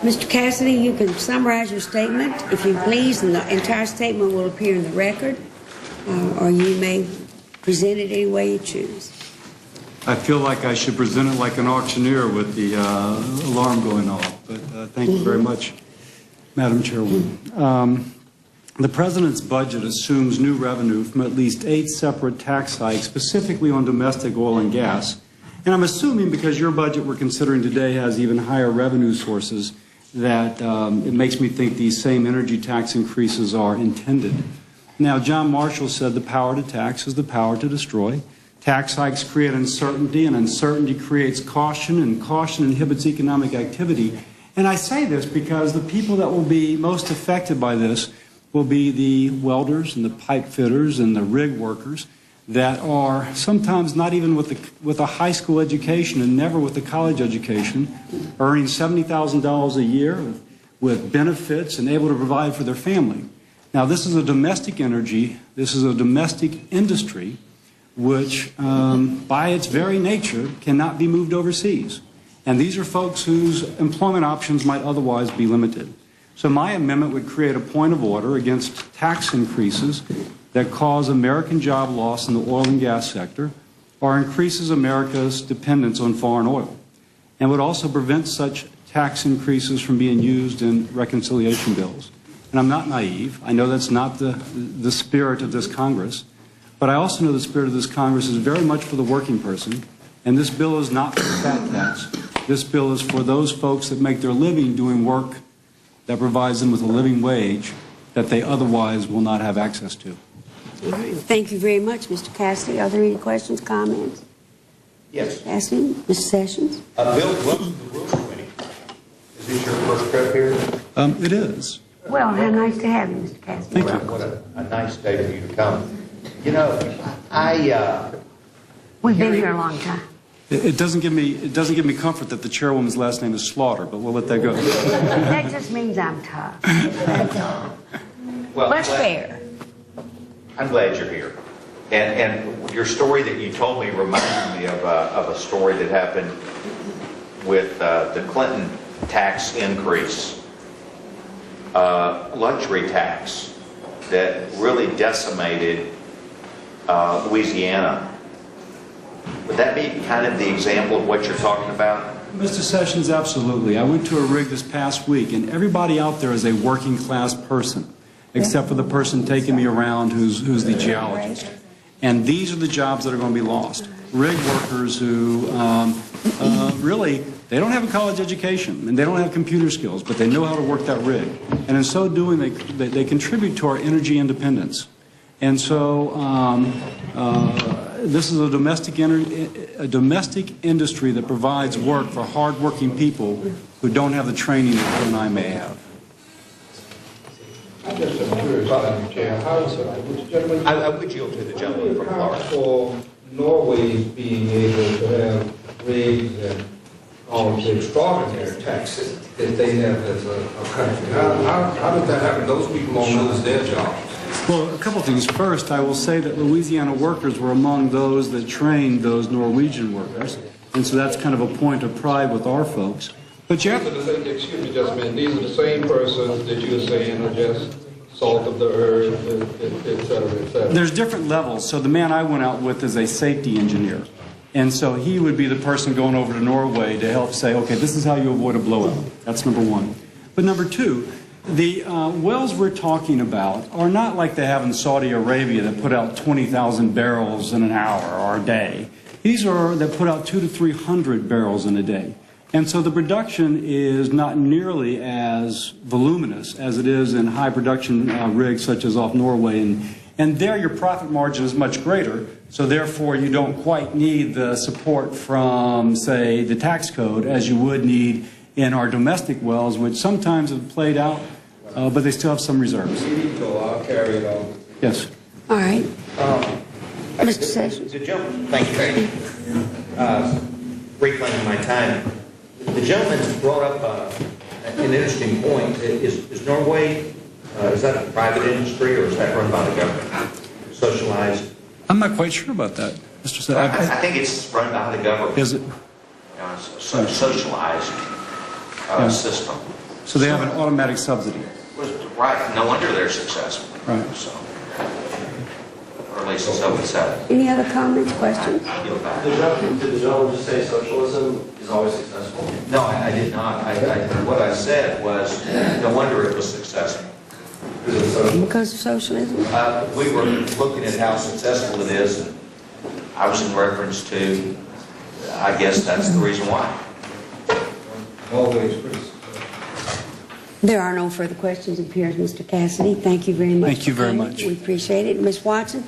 Mr. Cassidy, you can summarize your statement, if you please, and the entire statement will appear in the record, or you may present it any way you choose. I feel like I should present it like an auctioneer with the alarm going off, but thank you very much, Madam Chairwoman. The President's budget assumes new revenue from at least 8 separate tax hikes, specifically on domestic oil and gas. And I'm assuming because your budget we're considering today has even higher revenue sources that it makes me think these same energy tax increases are intended. Now, John Marshall said the power to tax is the power to destroy. Tax hikes create uncertainty, and uncertainty creates caution, and caution inhibits economic activity. And I say this because the people that will be most affected by this will be the welders and the pipe fitters and the rig workers that are sometimes not even with a high school education and never with a college education, earning $70,000 a year with benefits and able to provide for their family. Now, this is a domestic energy, this is a domestic industry which, by its very nature, cannot be moved overseas. And these are folks whose employment options might otherwise be limited. So my amendment would create a point of order against tax increases that cause American job loss in the oil and gas sector or increases America's dependence on foreign oil, and would also prevent such tax increases from being used in reconciliation bills. And I'm not naive. I know that's not the spirit of this Congress, but I also know the spirit of this Congress is very much for the working person, and this bill is not for the fat cats. This bill is for those folks that make their living doing work that provides them with a living wage that they otherwise will not have access to. All right. Thank you very much, Mr. Cassidy. Are there any questions, comments? Yes. Cassidy, Mr. Sessions? Bill, welcome to the Rules Committee. Is this your first trip here? It is. Well, how nice to have you, Mr. Cassidy. Thank you. What a nice day for you to come. You know, We've been here a long time. It doesn't give me comfort that the chairwoman's last name is Slaughter, but we'll let that go. That just means I'm tough. well, That's fair. I'm glad you're here. And your story that you told me reminded me of a story that happened with the Clinton tax increase, luxury tax that really decimated Louisiana. Would that be kind of the example of what you're talking about? Mr. Sessions, absolutely. I went to a rig this past week, and everybody out there is a working class person, except for the person taking me around who's the geologist. And these are the jobs that are going to be lost. Rig workers who really, they don't have a college education, and they don't have computer skills, but they know how to work that rig. And in so doing, they contribute to our energy independence. And so this is a domestic industry that provides work for hard-working people who don't have the training that you and I may have. I'm just curious, Mr. Chair, how is it, gentlemen? I would yield to the gentleman from Florida. For Norway being able to have rigs and all the extraordinary taxes that they have as a country, how does that happen? Those people don't lose their jobs. Well, a couple things. First, I will say that Louisiana workers were among those that trained those Norwegian workers, and so that's kind of a point of pride with our folks. But you have to... Excuse me just a minute. These are the same persons that you're saying are just salt of the earth, et cetera, et cetera. There's different levels. So the man I went out with is a safety engineer. And so he would be the person going over to Norway to help say, okay, this is how you avoid a blowout. That's number one. But number two, the wells we're talking about are not like they have in Saudi Arabia that put out 20,000 barrels in an hour or a day. These are that put out 200 to 300 barrels in a day. And so the production is not nearly as voluminous as it is in high production rigs such as off Norway. And there your profit margin is much greater, so therefore you don't quite need the support from, say, the tax code as you would need in our domestic wells, which sometimes have played out, but they still have some reserves. I'll carry it on. Yes. All right. Mr. Sessions. The gentleman, thank you. Reclaiming my time. The gentleman brought up an interesting point. Is Norway, is that a private industry or is that run by the government? Socialized? I'm not quite sure about that, Mr. Sessions. I think it's run by the government. Is it? Socialized system. So they have an automatic subsidy. Right, no wonder they're successful. Right. So, or at least so it's said. Any other comments, questions? Did the gentleman just say socialism is always successful? No, I did not. What I said was, no wonder it was successful. Because of socialism? We were looking at how successful it is, and I was in reference to, I guess that's the reason why. Always pretty. There are no further questions. It appears, Mr. Cassidy. Thank you very much. Thank you for very coming. much. We appreciate it. Ms. Watson?